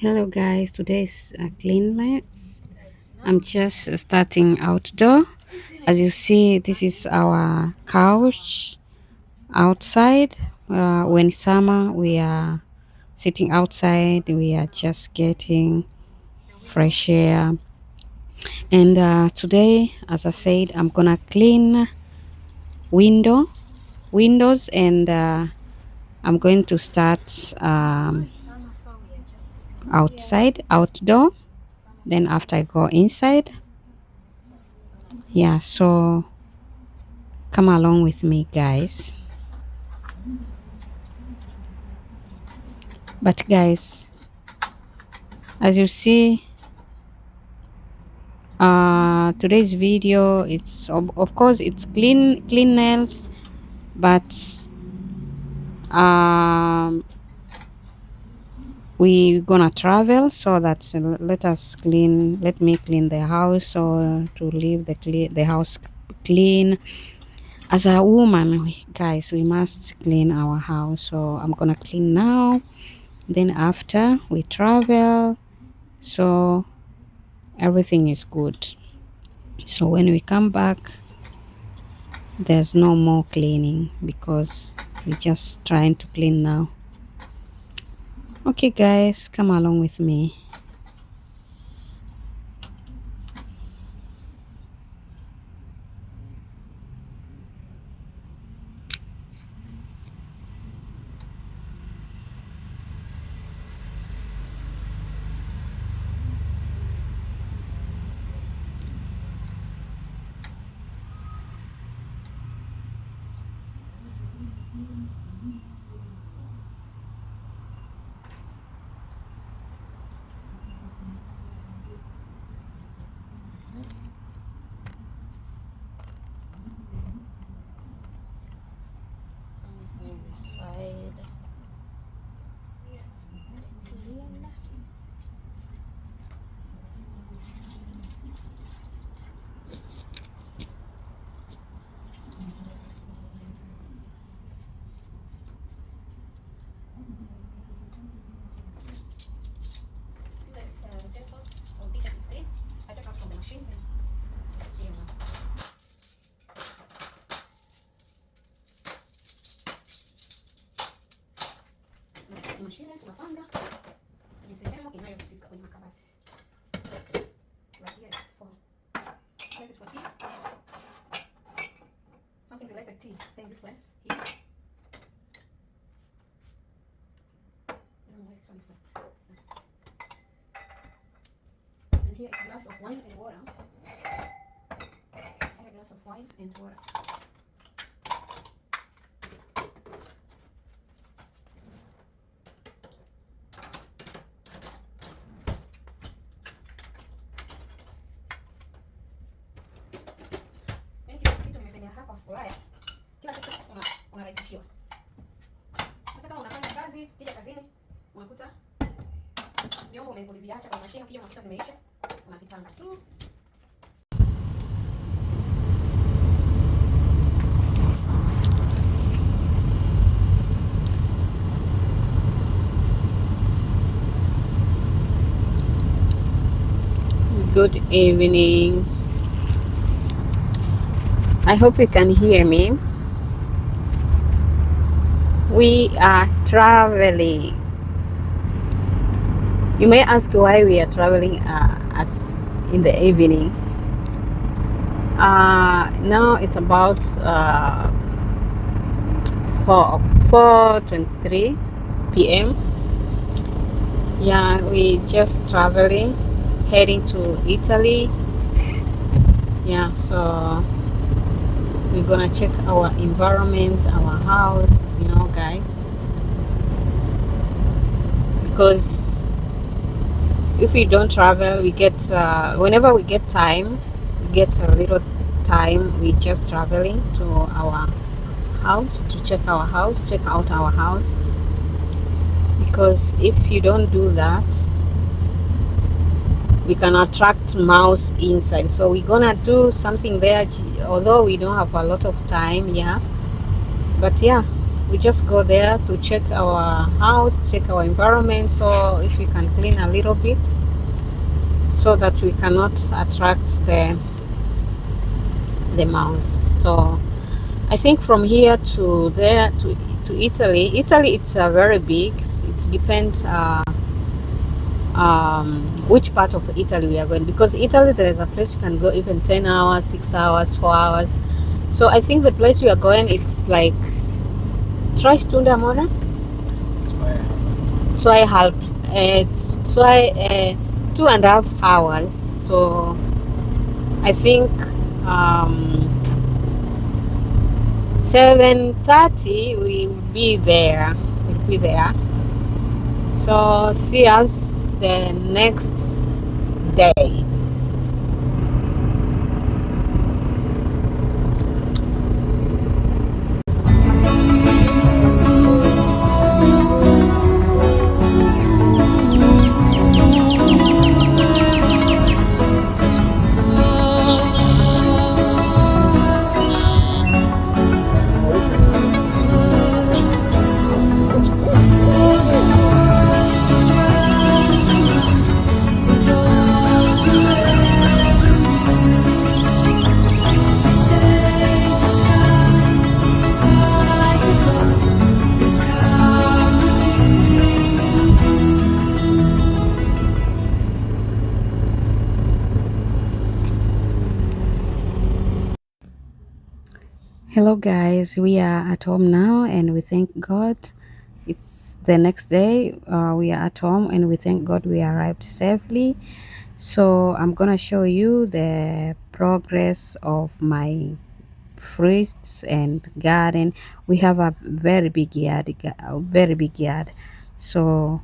Hello guys, today's cleanliness. I'm just starting outdoor. As you see, this is our couch outside. When summer, we are sitting outside. We are just getting fresh air. And today, as I said, I'm gonna clean windows, and I'm going to start outdoor. Then after I go inside, yeah. So come along with me, guys. But guys, as you see, today's video, it's of course it's clean nails, but um we gonna travel, so that let me clean the house, so to leave the house clean. As a woman, guys, we must clean our house, so I'm gonna clean now, then after we travel, so everything is good. So when we come back, there's no more cleaning because we're just trying to clean now. Okay guys, come along with me. From this side. Mashine tunapanga kwenye sehemu inayohusika kwenye makabati. Like here is for tea. Something related tea. Stay in this place here. I don't know why this one is like this. And here is a glass of wine and water. And a glass of wine and water. Hapa Ulaya kila kitu unarahisishiwa. Hata kama unafanya kazi, kija kazini unakuta vyombo umeviacha kwa mashine, ukija unakuta zimeisha, unazipanga tu. Good evening. I hope you can hear me. We are traveling. You may ask why we are traveling in the evening. Now it's about 4:23 p.m. Yeah, we just traveling, heading to Italy. Yeah, so we're gonna check our environment, our house, guys, because if we don't travel, we get whenever we get time, we get a little time, we just traveling to our house to check our house, check out our house, because if you don't do that, we can attract mouse inside. So we're gonna do something there, although we don't have a lot of time. Yeah, but yeah, We just go there to check our house, check our environment, so if we can clean a little bit so that we cannot attract the mouse. So I think from here to there to Italy. Italy, it's very big. It depends which part of Italy we are going, because Italy there is a place you can go even 10 hours, 6 hours, 4 hours. So I think the place we are going, it's like 3 Stunden amore, 2,5, 2.5 hours. So I think 7:30 we will be there. We'll be there. So see us the next day. Hello, guys. We are at home now, and we thank God. It's the next day. We are at home, and we thank God we arrived safely. So I'm gonna show you the progress of my fruits and garden. We have a very big yard, a very big yard. So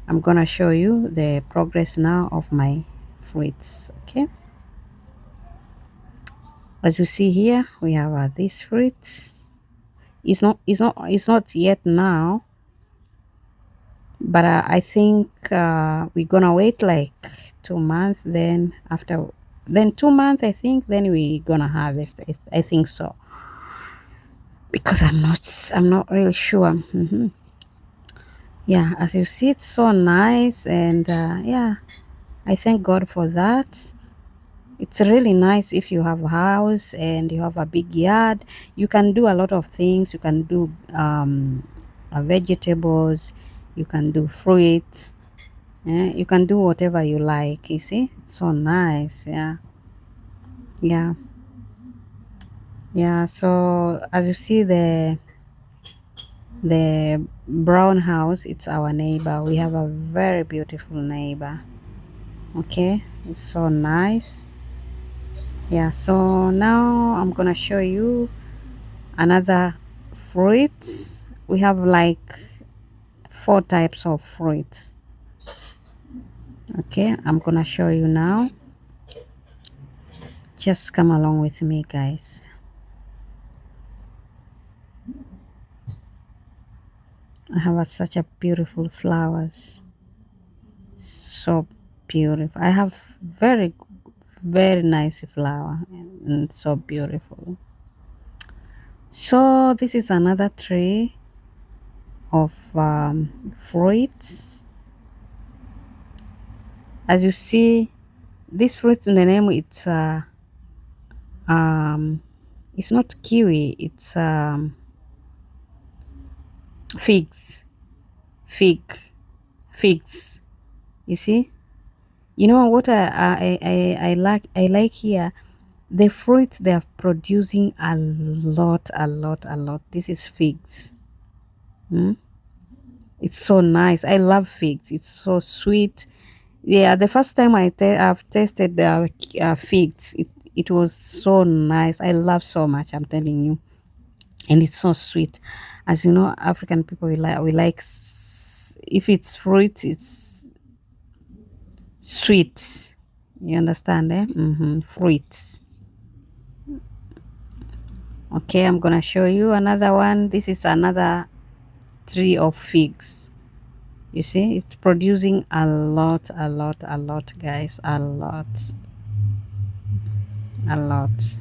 I'm gonna show you the progress now of my fruits. Okay. As you see here, we have these fruits. It's not yet now, but I think we're gonna wait like 2 months, then after, then 2 months I think, then we gonna harvest. I think so, because I'm not really sure. Yeah, as you see, it's so nice, and yeah, I thank God for that. It's really nice if you have a house and you have a big yard. You can do a lot of things. You can do vegetables, you can do fruits, you can do whatever you like. You see, it's so nice. Yeah, yeah, yeah. So as you see, the brown house, it's our neighbor. We have a very beautiful neighbor. Okay, it's so nice. Yeah, so now I'm gonna show you another fruits. We have like 4 types of fruits. Okay, I'm gonna show you now. Just come along with me, guys. I have such a beautiful flowers, so beautiful. I have very nice flower, and so beautiful. So this is another tree of fruits. As you see, this fruit in the name, um it's not kiwi, it's figs. Fig. Figs. You see, you know what I like here, the fruits they are producing a lot, a lot, a lot. This is figs. It's so nice. I love figs. It's so sweet. Yeah, the first time I've tasted the figs, it was so nice. I love so much, I'm telling you, and it's so sweet. As you know, African people, we like if it's fruit, it's sweet. You understand, eh? Fruits. Okay, I'm gonna show you another one. This is another tree of figs. You see, it's producing a lot, a lot, a lot, guys. A lot, a lot.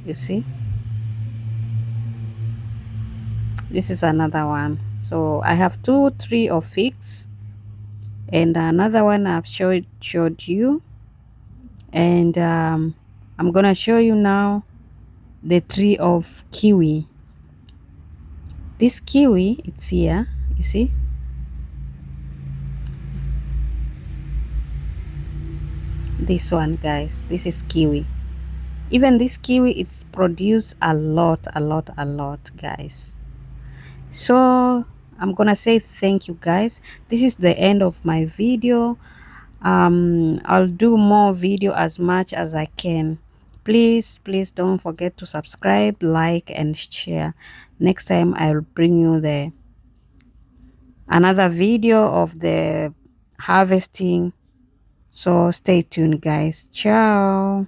You see, This is another one. So I have two tree of figs, and another one I've showed you, and I'm gonna show you now the tree of kiwi. This kiwi, it's here, you see. This one, guys, this is kiwi. Even this kiwi, it's produced a lot, guys. So I'm gonna say thank you, guys. This is the end of my video. I'll do more video as much as I can. Please don't forget to subscribe, like, and share. Next time I'll bring you the another video of the harvesting. So stay tuned, guys. Ciao.